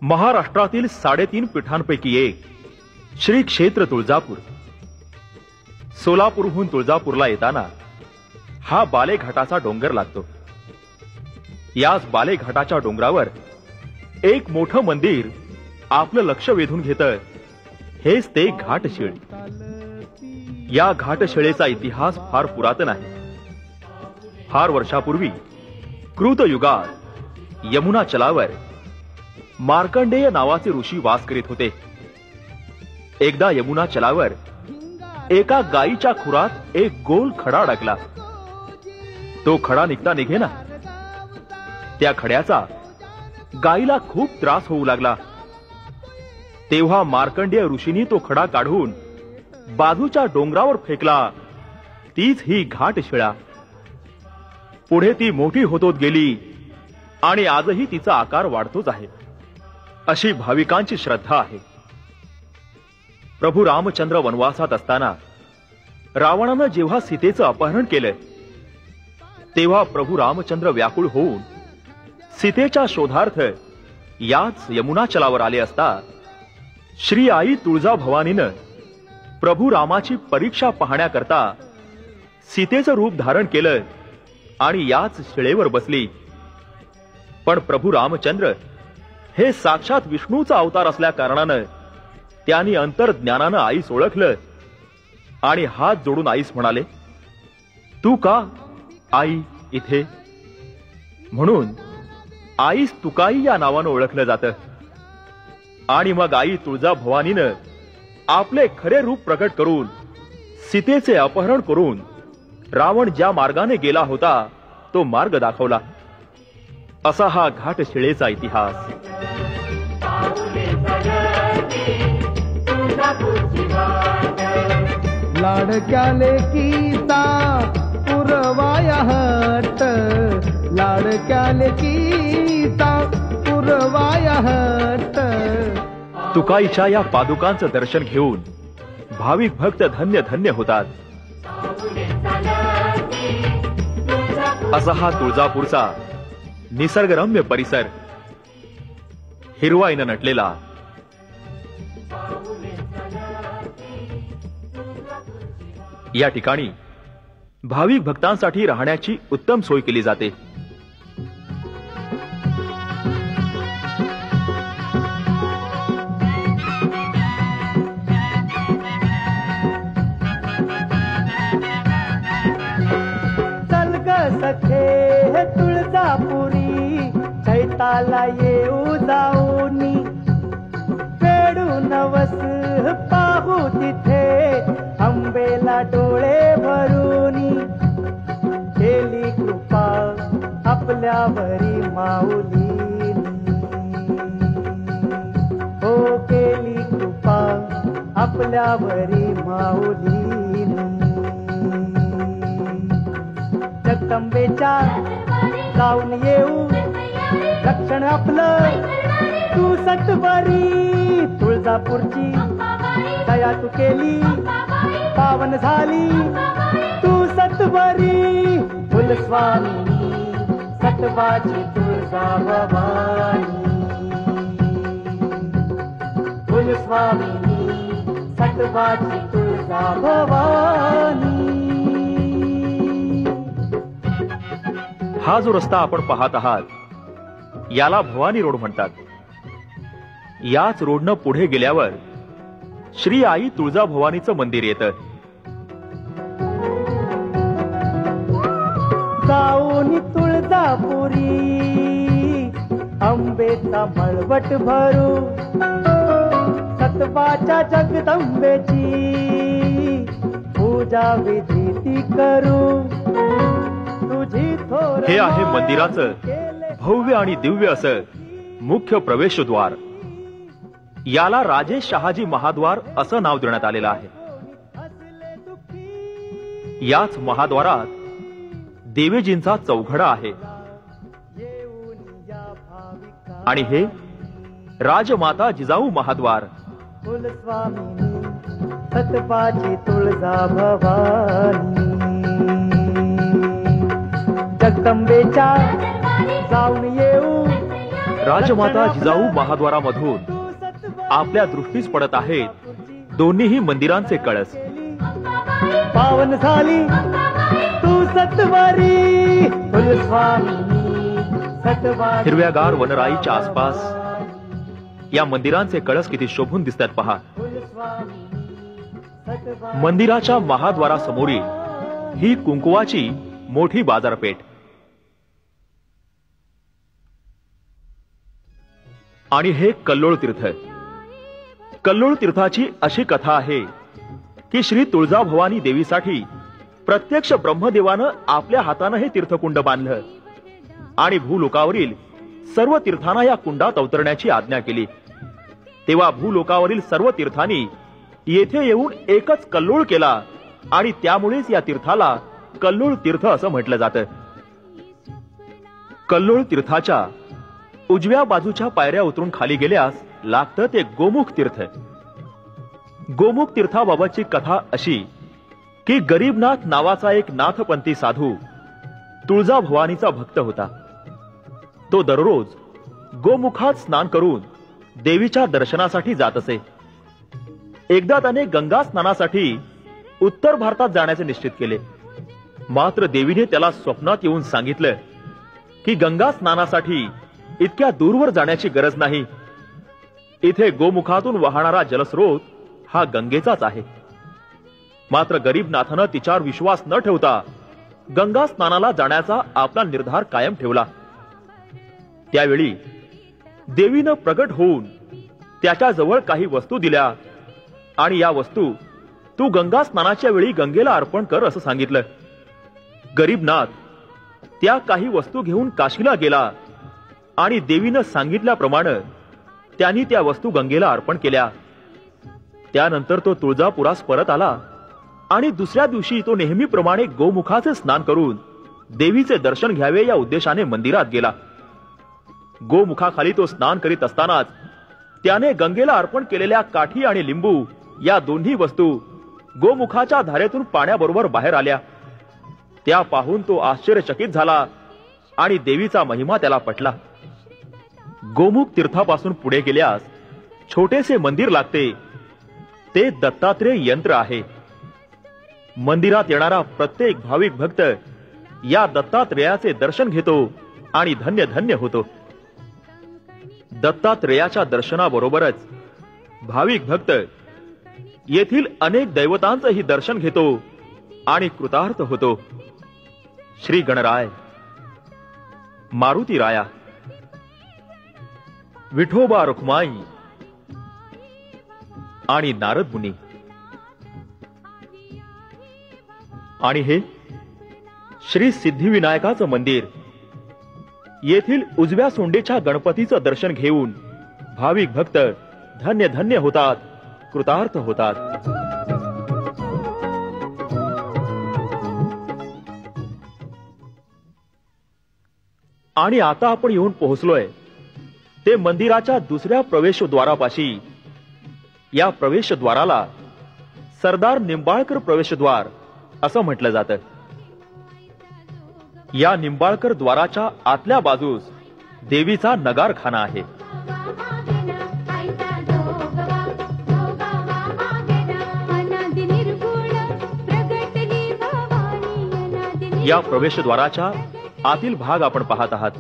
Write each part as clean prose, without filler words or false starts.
महाराष्ट्रातील 3.5 पीठांपैकी एक श्री क्षेत्र तुळजापूर. सोलापूरहून तुळजापूरला येताना हा बालेघाटाचा डोंगर लागतो. याच बालेघाटाच्या डोंगरावर एक मोठं मंदिर आपलं लक्ष वेधून घेतं. हेच ते घाटशिळ. या घाटशिळेचा इतिहास फार पुरातन आहे. फार वर्षापूर्वी कृतयुगात यमुना चलावर मार्कंडेय नावाचे ऋषी वास करीत होते. एकदा यमुना चलावर एका गायीच्या खुरात एक गोल खडा अडकला. तो खडा निघता निघेना. त्या खड्याचा गायीला खूप त्रास होऊ लागला. तेव्हा मार्कंडेय ऋषींनी तो खडा काढून बाजूच्या डोंगरावर फेकला. तीच ही घाटशिळा. पुढे ती मोठी होतच गेली आणि आजही तिचा आकार वाढतोच आहे, अशी भाविकांची श्रद्धा आहे. प्रभू रामचंद्र वनवासात असताना रावणानं जेव्हा सीतेचं अपहरण केलं, तेव्हा प्रभू रामचंद्र व्याकुळ होऊन सीतेच्या शोधार्थ याच यमुना चलावर आले असता श्री आई तुळजाभवानीनं प्रभू रामाची परीक्षा पाहण्याकरता सीतेचं रूप धारण केलं आणि याच शिळेवर बसली. पण प्रभू रामचंद्र हे साक्षात विष्णूचा अवतार असल्या कारणानं त्यांनी अंतर्ज्ञानानं आईस ओळखलं आणि हात जोडून आईस म्हणाले, तू का आई इथे? म्हणून आईस तुकाई या नावानं ओळखलं जातं. आणि मग आई तुळजाभवानीनं आपले खरे रूप प्रकट करून सीतेचे अपहरण करून रावण ज्या मार्गाने गेला होता तो मार्ग दाखवला. असा हा घाटशिळेचा इतिहास. लाडक्याले कीता पुरवाया हट, लाडक्याले कीता पुरवाया हट. तुकाईच्या या पादुकांचं दर्शन घेऊन भाविक भक्त धन्य धन्य होतात. असा हा तुळजापूरचा निसर्गरम्य परिसर, हिरवाईनं नटलेला. या ठिकाणी भाविक भक्तांसाठी राहण्याची उत्तम सोय केली जाते. सखे तुळजापुरी चैताला येऊ जाऊनी, फेडू नवस पाहू तिथे अंबेला डोळे भरूनी. केली कृपा आपल्यावरी माऊलीनी, हो केली कृपा आपल्यावरी माऊलीनी. जगदंबेच्या जाऊन येऊ रक्षण आपलं तू सत्वरी. तुळजापूरची दया तू केली पावन झाली तू सत्वरी. कुलस्वामी सत्वाची तुळजा भवानी, कुलस्वामी सत्वाची तुळजा भवानी. हा जो रस्ता आपण पाहत आहात याला भवानी रोड म्हणतात. याच रोडनं पुढे गेल्यावर श्री आई तुळजाभवानीचं मंदिर येतं. जाऊन तुळजापुरी अंबेचा मळवट भरू, सत्वाच्या जगदंबेची पूजा विधी ती करू. हे आहे मंदिराचं भव्य आणि दिव्य असं मुख्य प्रवेशद्वार. याला राजे शहाजी महाद्वार असं नाव देण्यात आलेलं आहे. याच महाद्वारात देवीजींचा चौघडा आहे आणि हे राजमाता जिजाऊ महाद्वार. कुलस्वामिनी सतपाची तुळजा भवानी, जगदंबेच्या जाऊन येऊ राजमाता जिजाऊ महाद्वारामधून आपल्या दृष्टीस पडत आहेत दोन्हीही मंदिरांचे कळस. पावन झाली तू सत्वारी कुलस्वामिनी सत्वारी. हिरव्यागार वनराईच्या आसपास या मंदिरांचे कळस किती शोभून दिसतात पहा. मंदिराच्या महाद्वारासमोरील ही कुंकुवाची मोठी बाजारपेठ. आणि हे कल्लोळ तीर्थ. कल्लोळ तीर्थाची अशी कथा आहे की श्री तुळजाभवानी देवीसाठी प्रत्यक्ष ब्रह्मदेवानं आपल्या हातानं हे तीर्थकुंड बांधलं आणि भूलोकावरील सर्व तीर्थांना या कुंडात अवतरण्याची आज्ञा केली. तेव्हा भूलोकावरील सर्व तीर्थांनी येथे येऊन एकच कल्लोळ केला आणि त्यामुळेच या तीर्थाला कल्लोळ तीर्थ असं म्हटलं जातं. कल्लोळ तीर्थाच्या उजव्या बाजूच्या पायऱ्या उतरून खाली गेल्यास लागतं ते गोमुख तीर्थ. गोमुख तीर्थाबाबतची कथा अशी की गरीबनाथ नावाचा एक नाथपंथी साधू तुळजाभवानीचा भक्त होता. तो दररोज गोमुखात स्नान करून देवीच्या दर्शनासाठी जात असे. एकदा त्याने गंगा स्नानासाठी उत्तर भारतात जाण्याचे निश्चित केले. मात्र देवीने त्याला स्वप्नात येऊन सांगितलं की गंगा स्नानासाठी इतक्या दूरवर जाण्याची गरज नाही. इथे गोमुखातून वाहणारा जलस्रोत हा गंगेचाच आहे. मात्र गरीबनाथानं तिच्यावर विश्वास न ठेवता गंगा स्नानाला जाण्याचा आपला निर्धार कायम ठेवला. त्यावेळी देवीनं प्रगट होऊन त्याच्याजवळ काही वस्तू दिल्या आणि या वस्तू तू गंगा स्नानाच्या वेळी गंगेला अर्पण कर असं सांगितलं. गरीबनाथ त्या काही वस्तू घेऊन काशीला गेला आणि देवीनं सांगितल्याप्रमाणे त्यांनी त्या वस्तू गंगेला अर्पण केल्या. त्यानंतर तो तुळजापुरास परत आला आणि दुसऱ्या दिवशी तो नेहमीप्रमाणे गोमुखाचे स्नान करून देवीचे दर्शन घ्यावे या उद्देशाने मंदिरात गेला. गोमुखाखाली तो स्नान करीत असतानाच त्याने गंगेला अर्पण केलेल्या काठी आणि लिंबू या दोन्ही वस्तू गोमुखाच्या धारेतून पाण्याबरोबर बाहेर आल्या. त्या पाहून तो आश्चर्यचकित झाला आणि देवीचा महिमा त्याला पटला. गोमुख तीर्थापासून पुढे गेल्यास छोटेसे मंदिर लागते. ते दत्तात्रेय यंत्र आहे. मंदिरात येणारा प्रत्येक भाविक भक्त या दत्तात्रेयाचे दर्शन घेतो आणि धन्य धन्य होतो. दत्तात्रेयाच्या दर्शनाबरोबरच भाविक भक्त येथील अनेक दैवतांचंही दर्शन घेतो आणि कृतार्थ होतो. श्री गणराय, मारुती राया, विठोबा रुक्माई आणि नारद मुनी. आणि हे श्री सिद्धिविनायकाचं मंदिर. येथील उजव्या सोंडेच्या गणपतीचं दर्शन घेऊन भाविक भक्त धन्य धन्य होतात, कृतार्थ होतात. आणि आता आपण येऊन पोहोचलोय ते मंदिराच्या दुसऱ्या प्रवेशद्वारापाशी. या प्रवेशद्वाराला सरदार निंबाळकर प्रवेशद्वार असं म्हटलं जातं. या निंबाळकर द्वाराच्या आतल्या बाजूस देवीचा नगारखाना आहे. या प्रवेशद्वाराच्या आतील भाग आपण पाहत आहात.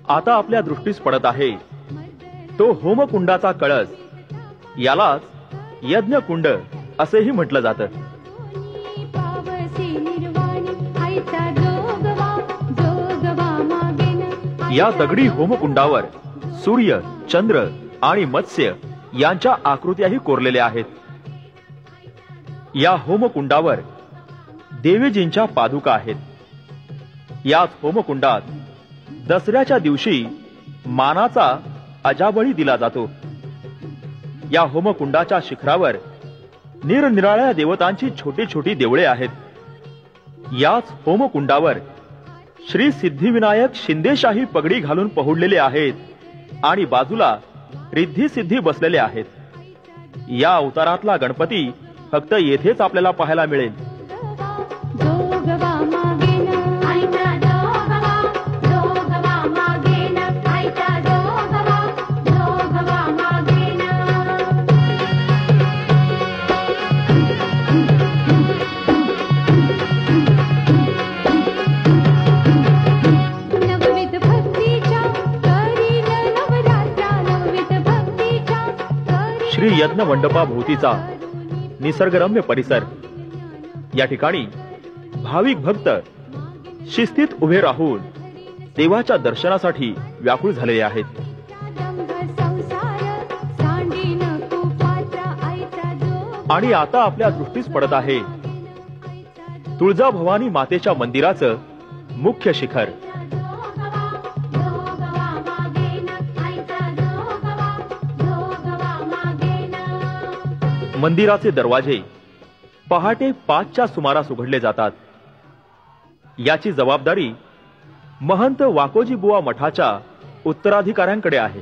आता आपल्या दृष्टीस पडत आहे तो होमकुंडाचा कळस. यालाच यज्ञकुंड असेही म्हटलं जातं. या दगडी होमकुंडावर सूर्य, चंद्र आणि मत्स्य यांच्या आकृत्याही कोरलेल्या आहेत. या होमकुंडावर देवीजींच्या पादुका आहेत. याच होमकुंडात दसऱ्याच्या दिवशी मानाचा अजाबळी दिला जातो. या होमकुंडाच्या शिखरावर निरनिराळ्या देवतांची छोटी छोटी देवळे आहेत. याच होमकुंडावर श्री सिद्धिविनायक शिंदेशाही पगडी घालून पहुडलेले आहेत आणि बाजूला रिद्धी सिद्धी बसलेले आहेत. या अवतारातला गणपती फक्त येथेच आपल्याला पाहायला मिळेल. यज्ञ मंडपाभोवतीचा निसर्गरम्य परिसर, या ठिकाणी भाविक भक्त शिस्तीत उभे राहून देवाच्या दर्शनासाठी व्याकुळ झालेले आहेत. आणि आता आपल्या दृष्टीस पडत आहे तुळजाभवानी मातेच्या मंदिराचं मुख्य शिखर. मंदिराचे दरवाजे पहाटे 5च्या सुमारास उघडले जातात. याची जबाबदारी महंत वाकोजी बुवा मठाच्या उत्तराधिकाऱ्यांकडे आहे.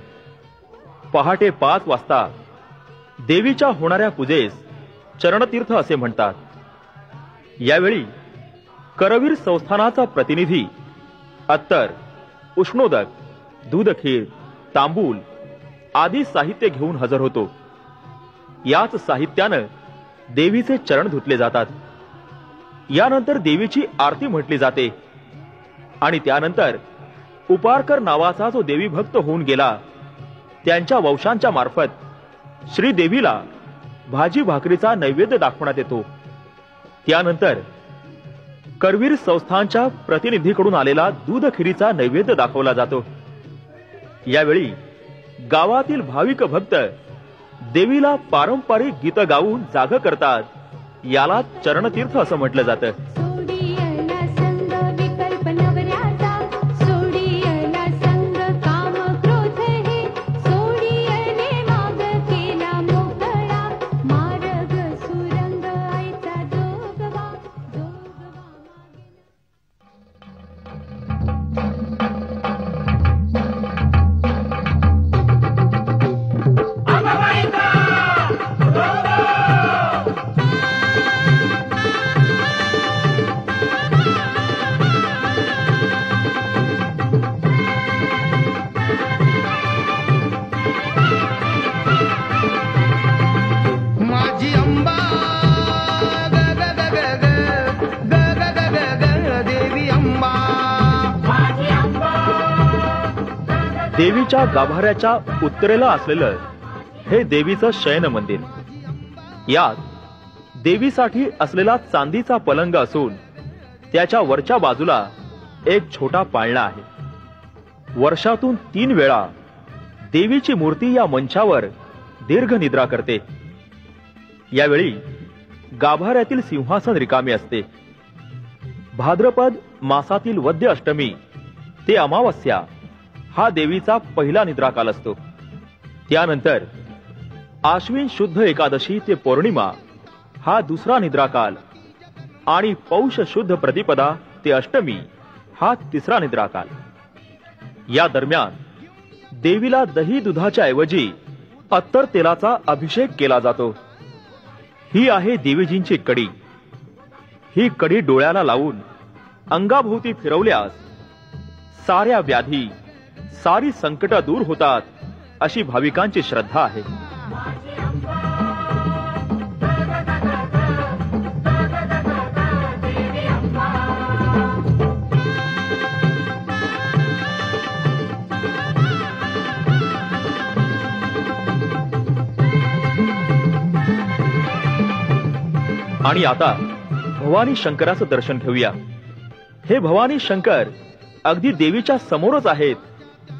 पहाटे 5 वाजता देवीच्या होणाऱ्या पूजेस चरणतीर्थ असे म्हणतात. यावेळी करवीर संस्थानाचा प्रतिनिधी अत्तर, उष्णोदक, दूधखीर, तांबूल आदी साहित्य घेऊन हजर होतो. याच साहित्यानं देवीचे चरण धुतले जातात. यानंतर देवीची आरती म्हटली जाते आणि त्यानंतर उपारकर नावाचा जो देवी भक्त होऊन गेला त्यांच्या वंशांच्या मार्फत श्रीदेवीला भाजी भाकरीचा नैवेद्य दाखवण्यात येतो. त्यानंतर करवीर संस्थानच्या प्रतिनिधीकडून आलेला दूध खिरीचा नैवेद्य दाखवला जातो. यावेळी गावातील भाविक भक्त देवीला पारंपरिक गीत गाऊन जाग करतात. याला चरणतीर्थ असं म्हटलं जातं. देवीच्या गाभाऱ्याच्या उत्तरेला असलेलं हे देवीचं शयन मंदिर. यात देवीसाठी असलेला चांदीचा पलंग असून त्याच्या वरच्या बाजूला एक छोटा पाळणा आहे. वर्षातून 3 वेळा देवीची मूर्ती या मंचावर दीर्घ निद्रा करते. यावेळी गाभाऱ्यातील सिंहासन रिकामे असते. भाद्रपद मासातील वद्य अष्टमी ते अमावस्या हा देवीचा पहिला निद्राकाल असतो. त्यानंतर आश्विन शुद्ध एकादशी ते पौर्णिमा हा दुसरा निद्राकाल आणि पौष शुद्ध प्रतिपदा ते अष्टमी हा तिसरा निद्राकाल. या दरम्यान देवीला दही दुधाच्या ऐवजी अत्तर तेलाचा अभिषेक केला जातो. ही आहे देवीजींची कडी. ही कडी डोळ्याला लावून अंगाभोवती फिरवल्यास साऱ्या व्याधी, सारी संकट दूर होतात अशी भाविकांची श्रद्धा आहे. आणि आता भवानी शंकराचं दर्शन घेऊया. हे भवानी शंकर अगदी देवीच्या समोरच आहेत.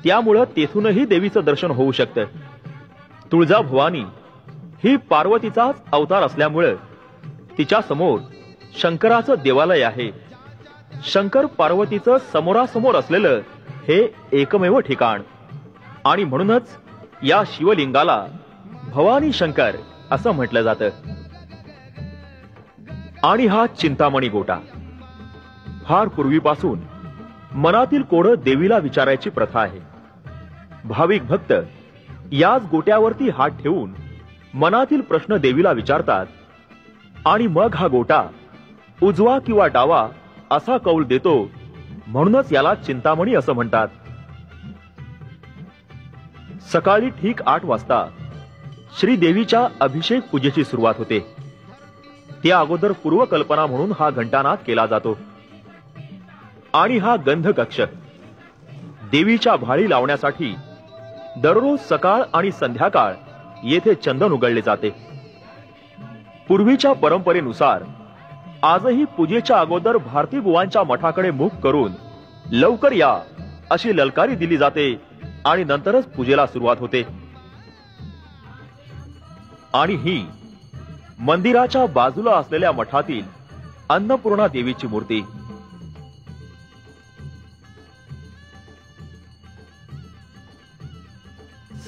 त्यामुळं तेथूनही देवीचं दर्शन होऊ शकतं. तुळजा भवानी ही पार्वतीचाच अवतार असल्यामुळं तिच्या समोर शंकराचं देवालय आहे. शंकर पार्वतीचं समोरासमोर असलेलं हे एकमेव ठिकाण आणि म्हणूनच या शिवलिंगाला भवानी शंकर असं म्हटलं जातं. आणि हा चिंतामणी गोटा. फार पूर्वीपासून मनातील कोडं देवीला विचारायची प्रथा आहे. भाविक भक्त याच गोट्यावरती हात ठेवून मनातील प्रश्न देवीला विचारतात आणि मग हा गोटा उजवा किंवा डावा असा कौल देतो. म्हणूनच याला चिंतामणी असं म्हणतात. सकाळी ठीक 8 वाजता श्रीदेवीच्या अभिषेक पूजेची सुरुवात होते. त्या अगोदर पूर्वकल्पना म्हणून हा घंटानाद केला जातो. आणि हा गंध कक्ष देवीच्या भाळी लावण्यासाठी दररोज सकाळ आणि संध्याकाळ येथे चंदन उगळले जाते. पूर्वीच्या परंपरेनुसार आजही पूजेच्या अगोदर भारती बुवांच्या मठाकडे मुख करून लवकर या अशी ललकारी दिली जाते आणि नंतरच पूजेला सुरुवात होते. आणि ही मंदिराच्या बाजूला असलेल्या मठातील अन्नपूर्णा देवीची मूर्ती.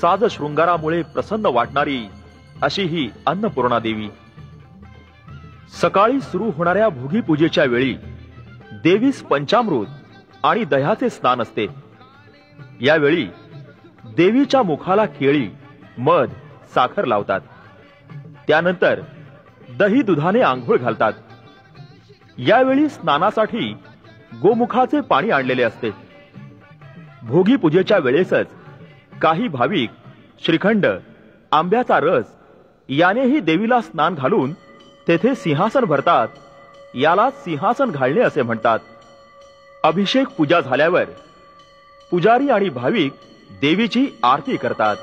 साज शृंगारामुळे प्रसन्न वाटणारी अशी ही अन्नपूर्णा देवी. सकाळी सुरू होणाऱ्या भोगी पूजेच्या वेळी देवीस पंचामृत आणि दह्याचे स्नान असते. यावेळी देवीच्या मुखाला केळी, मध, साखर लावतात. त्यानंतर दही दुधाने आंघोळ घालतात. यावेळी स्नानासाठी गोमुखाचे पाणी आणलेले असते. भोगी पूजेच्या वेळेसच काही भाविक श्रीखंड, आंब्याचा रस यानेही देवीला स्नान घालून तेथे सिंहासन भरतात. याला सिंहासन घालणे असे म्हणतात. अभिषेक पूजा झाल्यावर पुजारी आणि भाविक देवीची आरती करतात.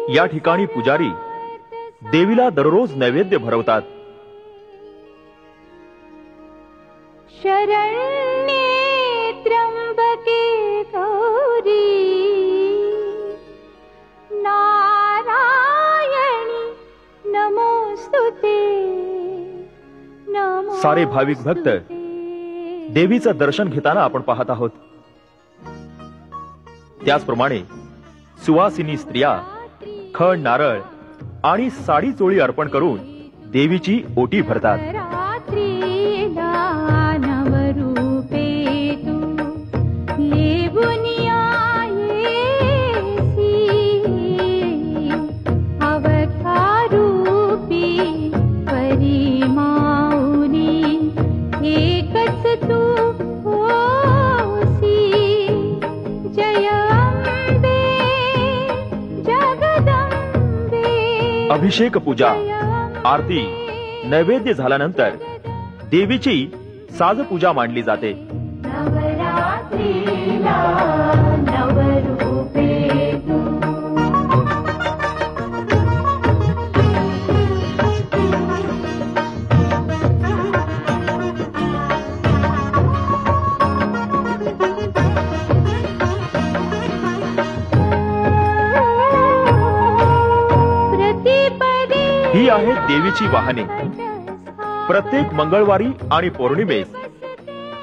या ठिकाणी पुजारी देवीला दररोज नैवेद्य भरवतात. शरण्ये त्र्यंबके गौरी नारायणी नमोस्तुते. सारे भाविक भक्त देवीचं दर्शन घेताना आपण पाहत आहोत. त्याचप्रमाणे सुवासिनी स्त्रिया खण, नारळ आणि साडी चोळी अर्पण करून देवीची ओटी भरतात. एकच तू हो अभिषेक पूजा आरती नैवेद्य झाल्यानंतर देवीची साज पूजा मांडली जाते. नवरात्रीला नवरूपे तू. ही आहेत देवीची वाहने. प्रत्येक मंगळवारी आणि पौर्णिमेस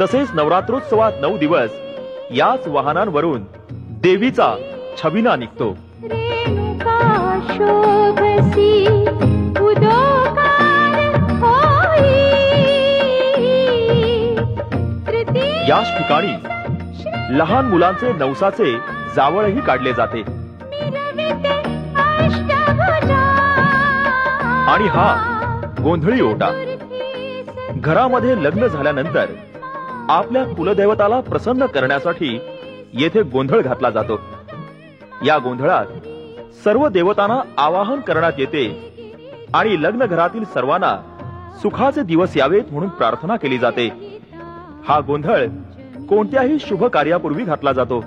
तसेच नवरात्रोत्सवात 9 दिवस याच वाहनांवरून देवीचा छबिना निघतो. रेणुका शोभसी उदोकार होई. याच ठिकाणी लहान मुलांचे नवसाचे जावळही काढले जाते. आणि हा गोंधळी ओटा. घरामध्ये लग्न झाल्यानंतर आपल्या कुलदैवताला प्रसन्न करण्यासाठी येथे गोंधळ घातला जातो. या गोंधळात सर्व देवतांना आवाहन करण्यात येते आणि लग्न घरातील सर्वांना सुखाचे दिवस यावेत म्हणून प्रार्थना केली जाते. हा गोंधळ कोणत्याही शुभ कार्यापूर्वी घातला जातो.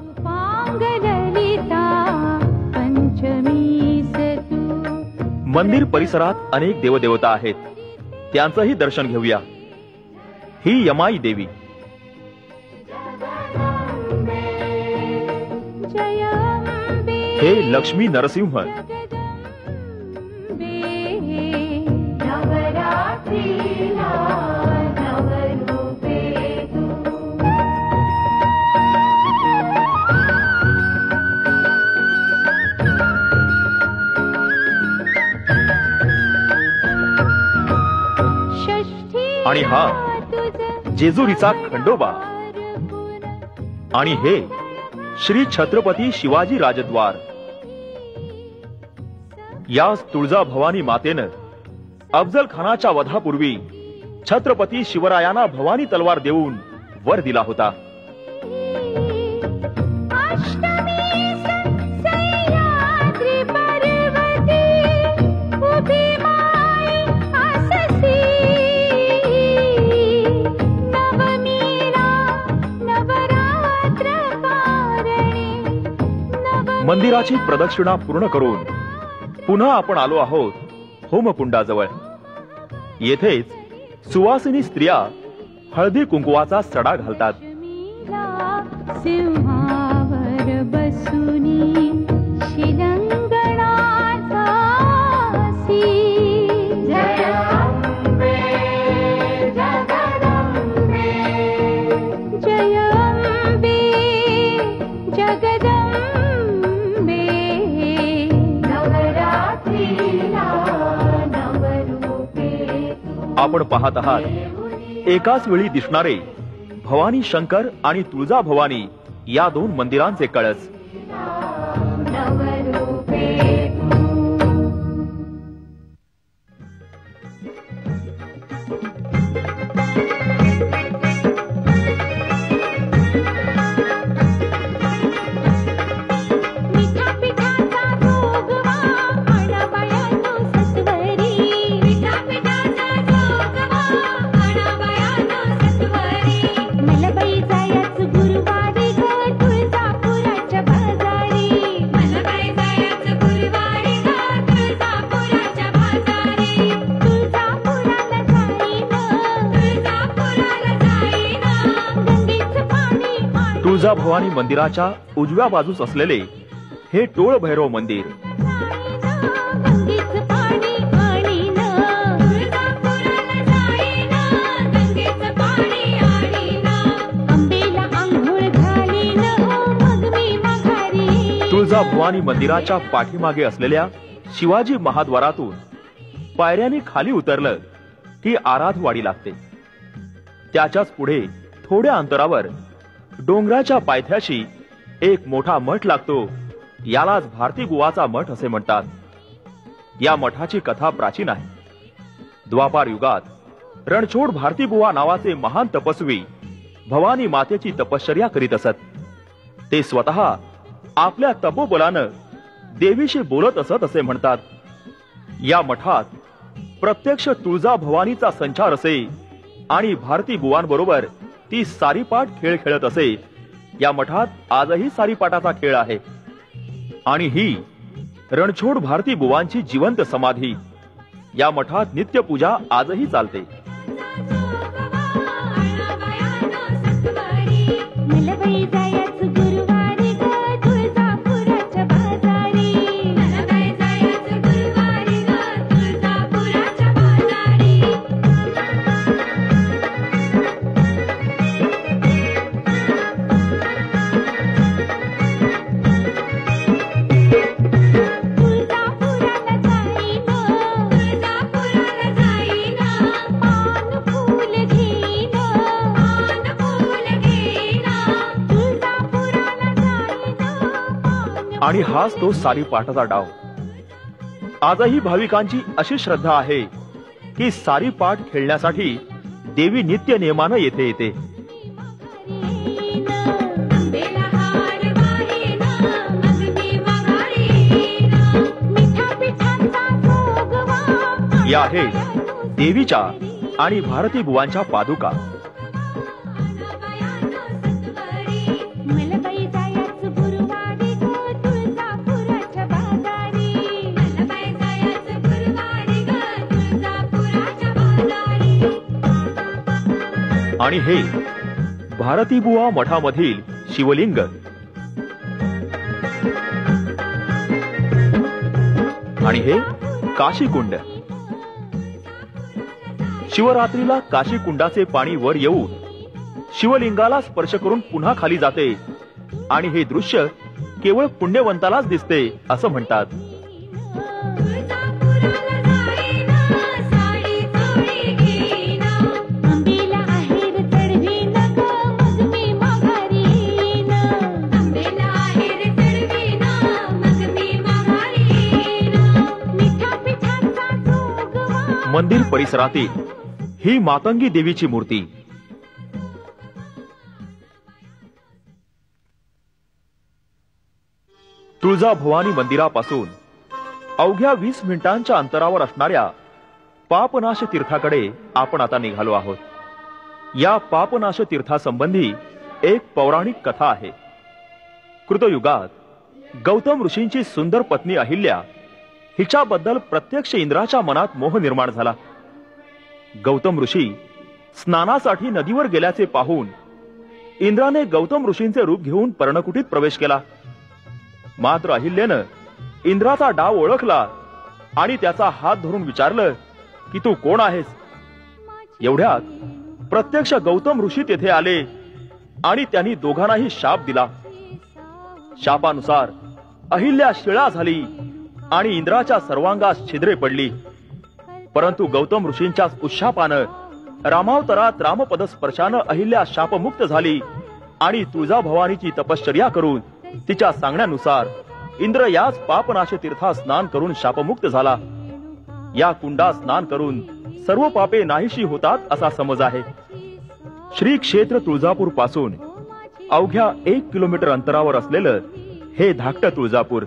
मंदिर परिसरात अनेक देवदेवता आहेत. त्यांचंही दर्शन घेऊया. ही यमाई देवी. हे लक्ष्मी नरसिंह. आणि हा जेजुरीचा खंडोबा. आणि हे श्री छत्रपती शिवाजी राजद्वार. याच तुळजा भवानी मातेनं अफजल खानाच्या वधापूर्वी छत्रपती शिवरायांना भवानी तलवार देऊन वर दिला होता. मंदिराची प्रदक्षिणा पूर्ण करून पुन्हा आपण आलो आहोत होमकुंडाजवळ. येथेच सुवासिनी स्त्रिया हळदी कुंकवाचा सडा घालतात. सिंहावर बसुनी शिरंगणाचा सी. जय अंबे जगदंबे जय अंबे जगदंबे. आपण पाहत आहात एकाच वेळी दिसणारे भवानी शंकर आणि तुळजा भवानी या 2 मंदिरांचे कळस. तुळजा भवानी मंदिराच्या उजव्या बाजूस असलेले हे टोळ भैरव मंदिर. तुळजा भवानी मंदिराच्या पाठीमागे असलेल्या शिवाजी महाद्वारातून पायऱ्याने खाली उतरलं की आराधवाडी लागते. त्याच्याच पुढे थोड्या अंतरावर डोंगराच्या पायथ्याशी एक मोठा मठ लागतो. यालाच भारती गुवाचा मठ असे म्हणतात. या मठाची कथा प्राचीन आहे. द्वापार युगात रणछोड भारती बुवा नावाचे महान तपस्वी भवानी मातेची तपश्चर्या करीत असत. ते स्वतः आपल्या तपोबलानं देवीशी बोलत असत असे म्हणतात. या मठात प्रत्यक्ष तुळजाभवानीचा संचार असे आणि भारती बुवांबरोबर ती सारीपाट खेळ खेळत असे. या मठात आजही सारीपाटाचा खेळ आहे आणि ही रणछोड भारती बुवांची जिवंत समाधी. या मठात नित्यपूजा आजही चालते. मलबाई जायचं गुरुवारी ग तुळजापुराच्या बाजारी. मलबाई जायचं गुरुवारी ग तुळजापुराच्या बाजारी. तुळजापुराला जाईन, तुळजापुराला जाईन, पान फूल घेईन, पान फूल घेईन, तुळजापुराला जाईन, पान. आणि हाच तो सारीपाटाचा डाव. आजही भाविकांची अशी श्रद्धा आहे की सारीपाट खेळण्यासाठी देवी नित्य नियमानं येथे येते. आंबेला हार वाहीन, मग मी वगाडीन, मिठा पिठाचा जोगवा. या आहेत देवीच्या आणि भारती बुवांच्या पादुका. मलबाई जायचं गुरुवारी ग तुळजापुराच्या बाजारी. मलबाई जायचं गुरुवारी ग तुळजापुराच्या बाजारी. आणि हे भारती बुवा मठामधील शिवलिंग. आणि हे काशीकुंड. शिवरात्रीला काशीकुंडाचे पाणी वर येऊन शिवलिंगाला स्पर्श करून पुन्हा खाली जाते आणि हे दृश्य केवळ पुण्यवंतालाच दिसते असं म्हणतात. तुळजापुराला जाईन, साडी चोळी घेईन, आंबेला आहेर चढवीन ग, मग मी माघारी येईन. आंबेला आहेर चढवीन, मग मी माघारी येईन, मिठा पिठाचा जोगवा. मंदिर परिसरातील ही मातंगी देवीची मूर्ती. तुळजाभवानी मंदिरापासून अवघ्या 20 मिनिटांच्या अंतरावर असणाऱ्या पापनाश तीर्थाकडे आपण आता निघालो आहोत. या पापनाश तीर्थासंबंधी एक पौराणिक कथा आहे. कृतयुगात गौतम ऋषींची सुंदर पत्नी अहिल्या हिच्याबद्दल प्रत्यक्ष इंद्राच्या मनात मोह निर्माण झाला. गौतम ऋषी स्नानासाठी नदीवर गेल्याचे पाहून इंद्राने गौतम ऋषींचे रूप घेऊन पर्णकुटीत प्रवेश केला. मात्र अहिल्यानं इंद्राचा डाव ओळखला आणि त्याचा हात धरून विचारलं की तू कोण आहेस. एवढ्यात प्रत्यक्ष गौतम ऋषी तेथे आले आणि त्यांनी दोघांनाही शाप दिला. शापानुसार अहिल्या शिळा झाली आणि इंद्राच्या सर्वांगास छिद्रे पडली. परंतु गौतम ऋषींच्या उशापानं रामावतारात रामपद स्पर्शानं अहिल्या शापमुक्त झाली आणि तुळजाभवानीची तपश्चर्या करून तिच्या सांगण्यानुसार इंद्र याच पापनाश तीर्थात स्नान करून शापमुक्त झाला. या कुंडात स्नान करून सर्व पापे नाहीशी होतात असा समज आहे. श्री क्षेत्र तुळजापूर पासून अवघ्या 1 किलोमीटर अंतरावर असलेलं हे धाकटं तुळजापूर.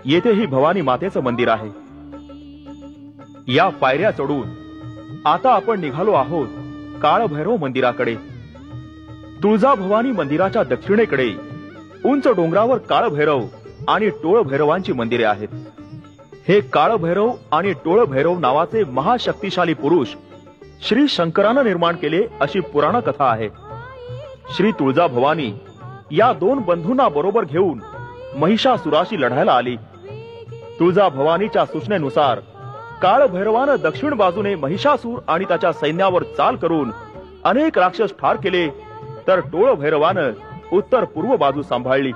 येथे ही भवानी मातेचं मंदिर आहे. या पायऱ्या चढून आता आपण निघालो आहोत काळभैरव मंदिराकडे. तुळजाभवानी मंदिराच्या दक्षिणेकडे उंच डोंगरावर काळभैरव आणि टोळभैरवांची मंदिरे आहेत. हे काळभैरव आणि टोळभैरव नावाचे महाशक्तिशाली पुरुष श्री शंकरानं निर्माण केले अशी पुराण कथा आहे. श्री तुळजाभवानी या 2 बंधूंना बरोबर घेऊन महिषासुराशी लढायला आली. तुळजाभवानीच्या सूचनेनुसार काळभैरवानं दक्षिण बाजूने महिषासूर आणि त्याच्या सैन्यावर चाल करून अनेक राक्षस ठार केले, तर टोळभैरवानं उत्तर पूर्व बाजू सांभाळली.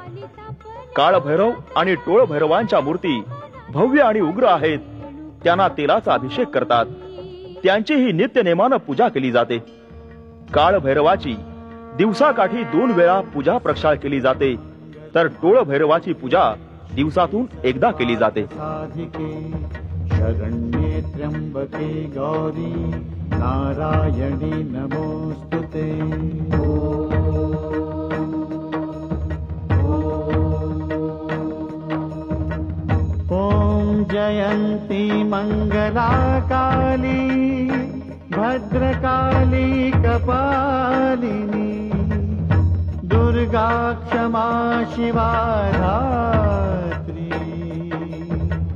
काळभैरव आणि टोळभैरवांच्या मूर्ती भव्य आणि उग्र आहेत. त्यांना तेलाचा अभिषेक करतात. त्यांचीही नित्य नेमानं पूजा केली जाते. काळभैरवाची दिवसाकाठी 2 वेळा पूजा प्रक्षाळ केली जाते, तर टोळभैरवाची पूजा दिवसातून एकदा केली जाते. साधिके शरण्ये त्र्यंबके गौरी नारायणी नमोस्तुते. ओम जयन्ती मङ्गलाकाली भद्रकाली कपालिनी दुर्गा क्षमा शिवा धात्री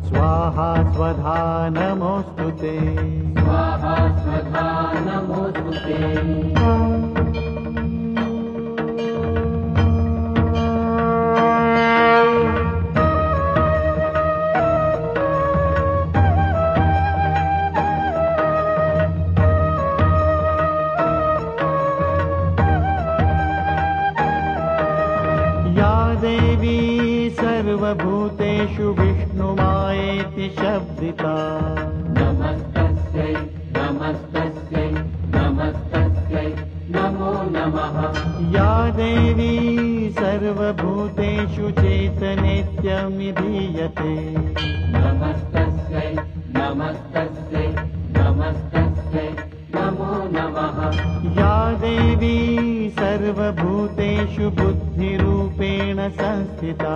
स्वाहा स्वधा नमोस्तुते स्वाहा स्वधा नमोस्तुते। सर्वभूतेषु विष्णुमायेति शब्दिता नमस्तस्यै नमस्तस्यै नमस्तस्यै नमो नमः। या देवी सर्वभूतेषु चेतनेत्यमिधीयते नमस्तस्यै नमस्तस्यै नमस्तस्यै नमो नमः। या देवी सर्वभूतेषु बुद्धिरूपेण संस्थिता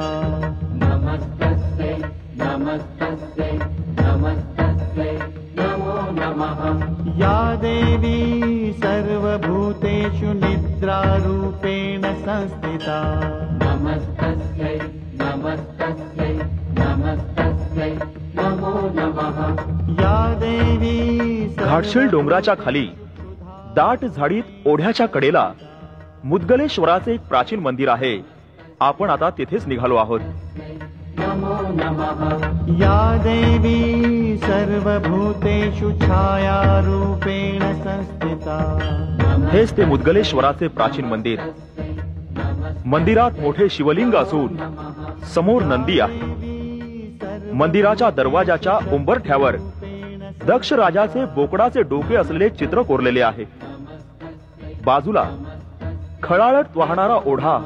नमस्तस्यै नमस्तस्यै नमस्तस्यै नमो नमः। या देवी सर्वभूतेषु निद्रारूपेण संस्थिता नमस्तस्यै नमस्तस्यै नमस्तस्यै नमो नमः। या देवी घाटशीळ डोंगराच्या खाली दाट झाडीत ओढ्याच्या कडेला मुद्गलेश्वराचे एक प्राचीन मंदिर आहे। आपण आता तिथेच निघालो आहोत। नमो नमः। या देवी सर्वभूतेषु छायारूपेण संस्थिता हेच ते मुद्गलेश्वराचे प्राचीन मंदिर। मंदिरात मोठे शिवलिंग असून समोर नंदी आहे। मंदिराच्या दरवाजाच्या उंबरठ्यावर दक्ष राजाचे बोकडाचे डोके असलेले चित्र कोरलेले आहे। बाजूला खळाळत वाहणारा ओढा,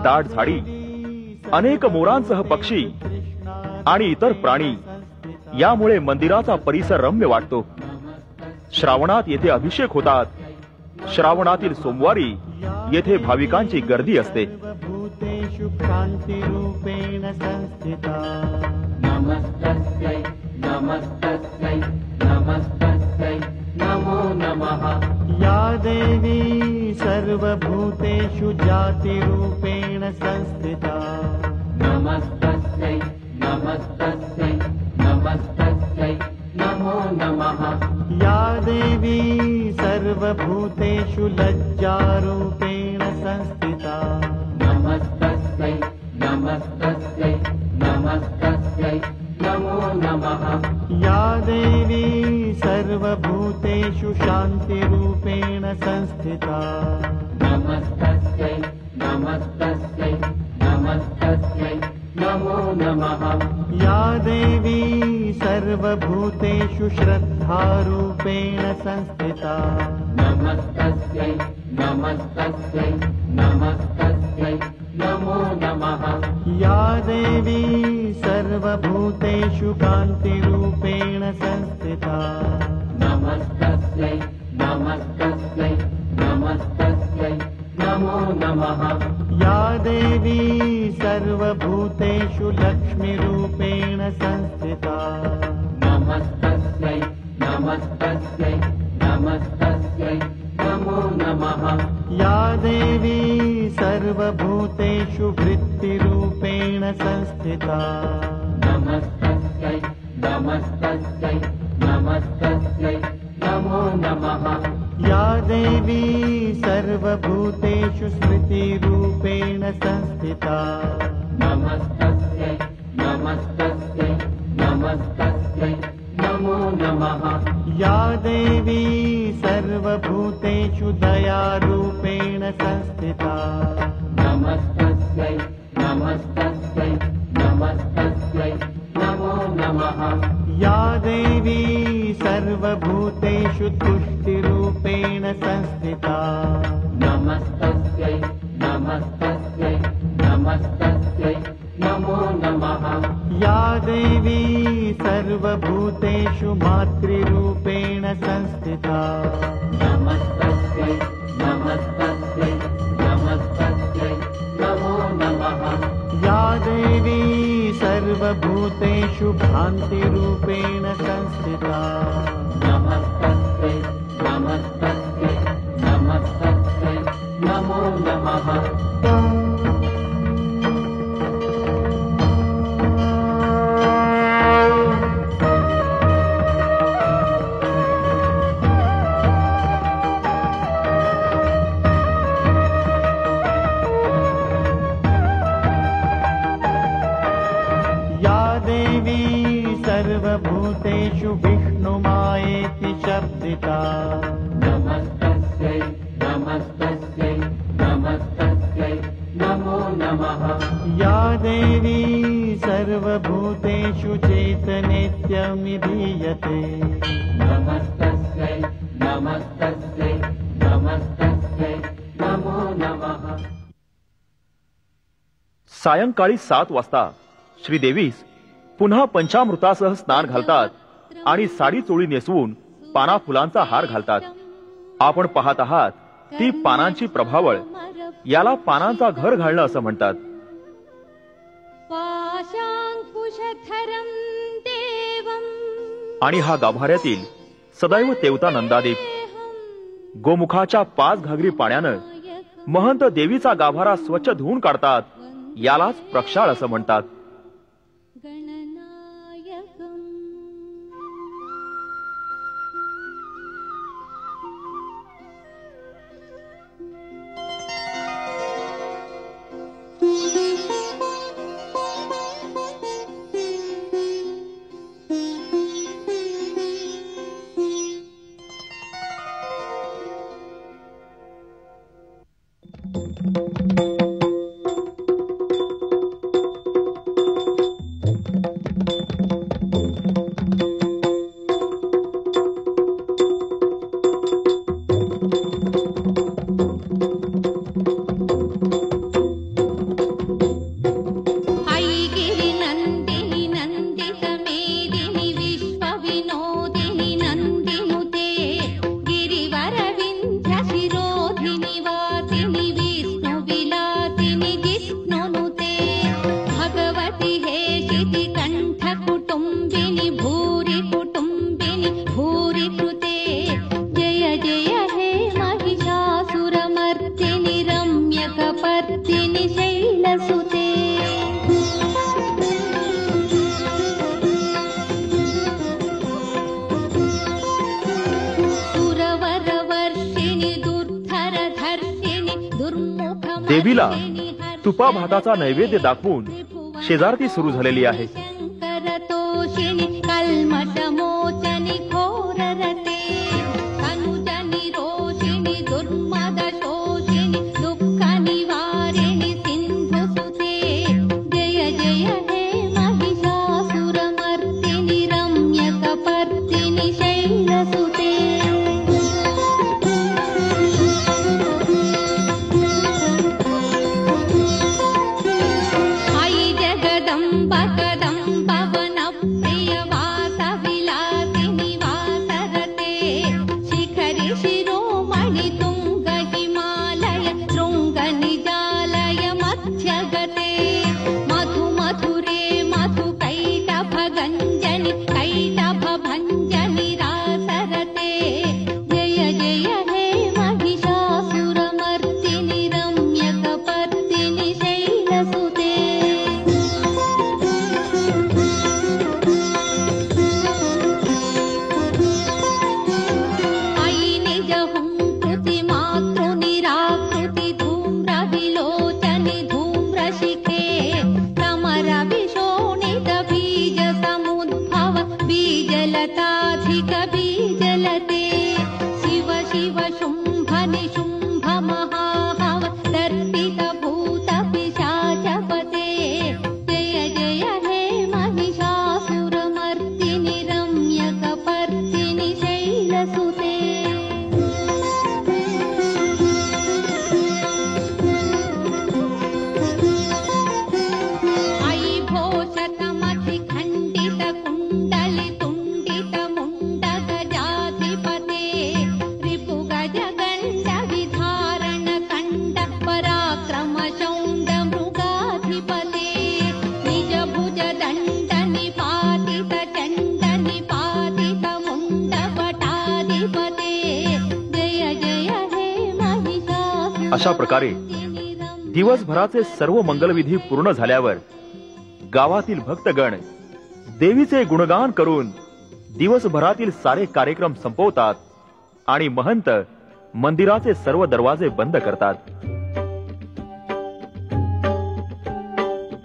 दाट झाडी, अनेक मोरांसह पक्षी आणि इतर प्राणी यामुळे मंदिराचा परिसर रम्य वाटतो। श्रावणात येथे अभिषेक होतात। श्रावणातील सोमवारी येथे भाविकांची गर्दी असते। भूतेषु कान्तिरूपेण संस्थिता नमस्तस्यै नमस्तस्यै नमस्तस्यै नमो नमः। या देवी सर्वभूतेषु जातिरूपेण संस्थिता नमस्तस्यै नमस्तस्यै नमस्तस्यै नमो नमः। या देवी सर्वभूतेषु लज्जारूपेण संस्थिता नमस्तस्यै नमस्तस्यै नमस्तस्यै नमो नमः। या देवी सर्वभूतेषु शान्तिरूपेण संस्थिता नमस्तस्यै नमस्तस्यै नमस्तस्यै नमो नमः। या देवी सर्वभूतेषु श्रद्धारूपेण संस्थिता नमस्तस्यै नमस्तस्यै नमस्तस्यै नमो नमः। या देवी सर्वभूतेषु कान्तिरूपेण संस्थिता नमस्तस्यै नमस्तस्यै नमस्तस्यै नमो नमः। या देवी सर्वभूतेषु लक्ष्मीरूपेण संस्थिता नमस्तस्यै नमस्तस्यै नमस्तस्यै नमो नमः। या देवी सर्वभूतेषु वृत्तिरूपेण संस्थिता नमस्तस्यै नमस्तस्यै नमस्तस्यै नमो नमः। या देवी सर्वभूतेषु स्मृतिरूपेण संस्थिता नमस्तस्यै नमस्तस्यै नमस्तस्यै नमो नमः। या देवी सर्वभूतेषु दयारूपेण संस्थिता नमस्तस्यै नमस्तस्यै नमस्तस्यै नमो नमः। या देवी सर्वभूतेषु तुष्टिरूपेण संस्थिता नमस्तस्यै नमस्तस्यै नमस्तस्यै नमो नमः। या देवी सर्वभूतेषु मातृरूपेण संस्थिता नमस्तस्यै नमस्तस्यै नमस्तस्यै नमो नमः। या देवी सर्वभूतेषु भूतेषु भ्रान्तिरूपेण संस्थिता नमस्तस्यै नमस्तस्यै नमस्तस्यै नमो नमः सर्वभूतेषु विष्णुमायेति शब्दिता नमस्तस्यै नमस्तस्यै नमस्तस्यै नमो नमः या देवी सर्वभूतेषु चैतन्यमिधीयते नमस्तस्यै नमस्तस्यै नमस्तस्यै नमो नमः. सायंकाळी 7 वाजता श्रीदेवीस पुन्हा पंचामृतासह स्नान घालतात आणि साडी चोळी नेसवून पाना फुलांचा हार घालतात. आपण पाहत आहात ती पानांची प्रभावळ. याला पानांचा घर घालणं असं म्हणतात. पाशांकुशधरं देवं आणि हा गाभाऱ्यातील सदैव तेवता नंदादीप गोमुखाच्या 5 घागरी पाण्यानं महंत देवीचा गाभारा स्वच्छ धुवून काढतात. यालाच प्रक्षाळ असं म्हणतात. देवीला तुपा भाताचा नैवेद्य दाखवून शेजारती सुरू झालेली आहे. अशा प्रकारे दिवसभराचे सर्व मंगलविधी पूर्ण झाल्यावर गावातील भक्तगण देवीचे गुणगान करून दिवसभरातील सारे कार्यक्रम संपवतात आणि महंत मंदिराचे सर्व दरवाजे बंद करतात.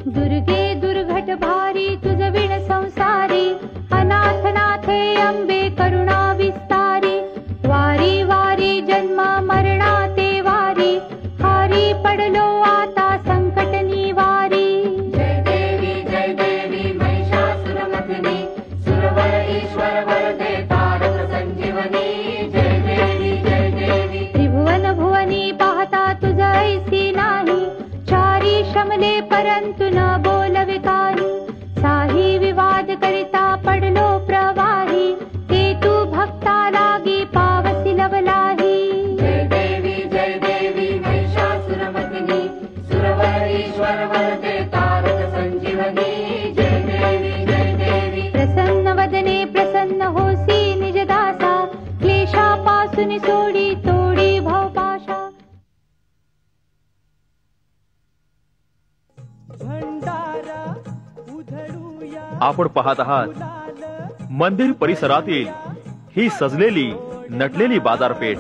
दुर्गे दुर्घट भारी तुझ विण संसारी, अनाथ नाथे अंबे करुणा विस्तारी. वारी वारी जन्म मरणा ते वारी, हारी पडलो आता संकट निवारी. जय देवी महिषासुरमर्दिनी, सुरवर ईश्वर वरदे तारक संजीवनी. जय देवी त्रिभुवन भुवनी पाहता तुझ ऐसी नाही, चारी शमले परंतु न बोलवे काही. साही विवाद करिता पडलो प्रवाही, ते तू भक्ता लागी पावसी लवलाही. जय देवी महिषासुरमर्दिनी, सुरवर ईश्वर वरदे तारक संजीवनी. जय देवी प्रसन्न वदने प्रसन्न होसी निज दासा, क्लेशापासून सोडी तोडी भवपाशा. आपण पाहत आहात मंदिर परिसरातील ही सजलेली नटलेली बाजारपेठ.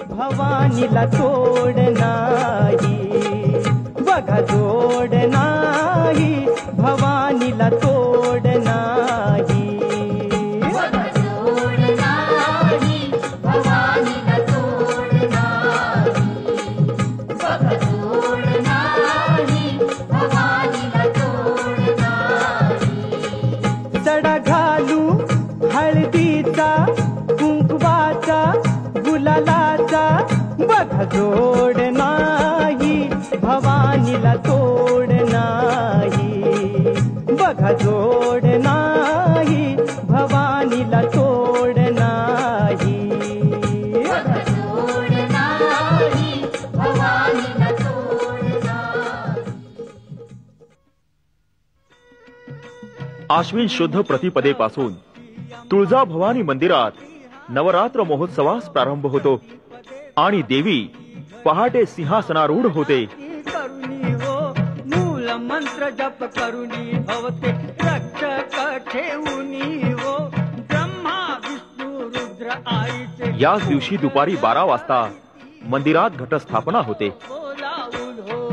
भवानीला तोड नाही, बघा जोड नाही, भवानीला तोड नाही. सडा घालू हळदीचा, कुंकवाचा, गुलालाचा, बघा जोड नाही, भवानीला तोड नाही. बघा जोड नाही, भवानीला तोड नाही. आश्विन शुद्ध प्रतिपदेपासून तुळजा भवानी मंदिरात नवरात्र महोत्सवास प्रारंभ होतो आणि देवी पहाटे सिंहासनारूढ होते. करुणी हो मूल मंत्र जप करुणी भवते, रक्षक ठेवूनी हो ब्रह्मा विष्णू रुद्र आईचे. याच दिवशी दुपारी 12 वाजता मंदिरात घटस्थापना होते. बोलावून हो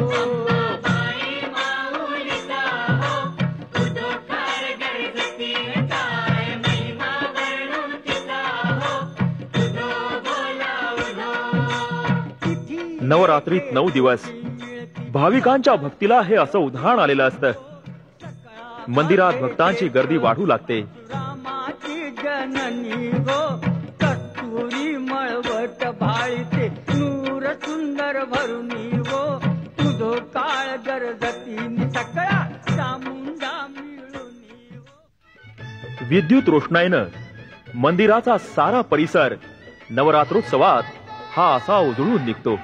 नवरात्रीत 9 दिवस भाविकांच्या भक्तीला हे असं उधाण आलेलं असतं. मंदिरात भक्तांची गर्दी वाढू लागते. रामाची जननी हो, कस्तुरी मळवट भाळीते, नूर सुंदर भरुनी हो, तुझो काळ गरजती सकळा चामुंडा मिळूनी हो. विद्युत रोषणाईनं मंदिराचा सारा परिसर नवरात्रोत्सवात हा असा उजळून निघतो.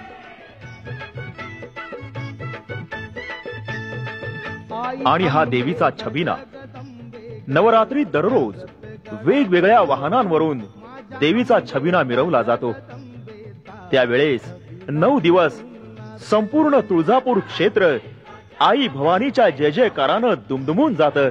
आणि हा देवीचा छबिना नवरात्री दररोज वेगवेगळ्या वाहनांवरून देवीचा छबिना मिरवला जातो. त्यावेळेस 9 दिवस संपूर्ण तुळजापूर क्षेत्र आई भवानीच्या जय जयकारानं दुमदुमून जातं.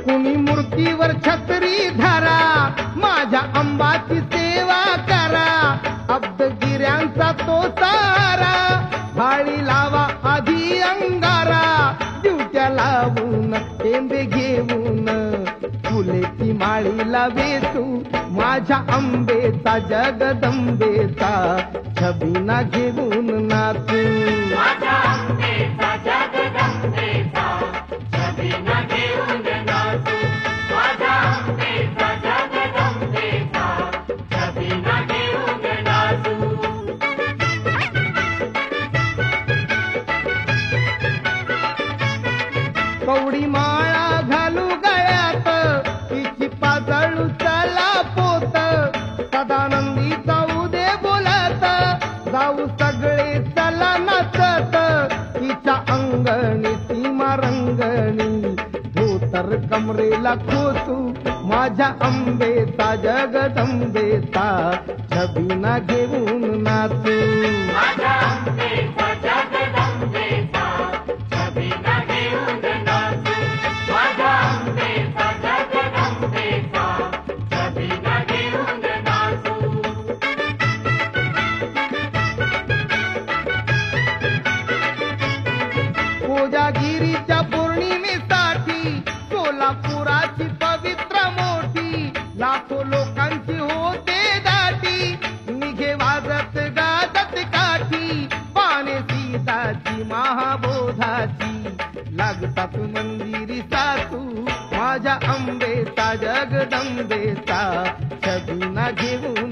कुणी मूर्तीवर छत्री धरा, माझ्या अंबाची सेवा करा. अब्दगिऱ्यांचा तो सारा, भाळी लावा आधी अंगारा. दिवट्या लावून टेंबे घेऊन, फुलेची माळीला वेचू. माझ्या अंबेचा जगदंबेचा छबिना घेऊन नाचू. कवडी माळा घालू गळ्यात, तिची पाजळू चला पोत. सदानंदी जाऊ दे बोलत, जाऊ सगळे चला कमरेला खोचू माझ्या अंबेचा जगदंबेचा छबिना घेऊन नाचू माझ्या अंबेचा जगदंबेचा छबिना घेऊन नाचू माझ्या अंबेचा जगदंबेचा छबिना घेऊन नाचू कोजागिरीच्या पौर्णिमेसाठी सोलापुराची पवित्र मोठी लाखो लोकांची होते दाटी निघे वाजत गाजत काठी पाने सीताची महाबोधाची लागतात मंदिरी सासू माझ्या अंबेचा जगदंबेचा छबिना घेऊन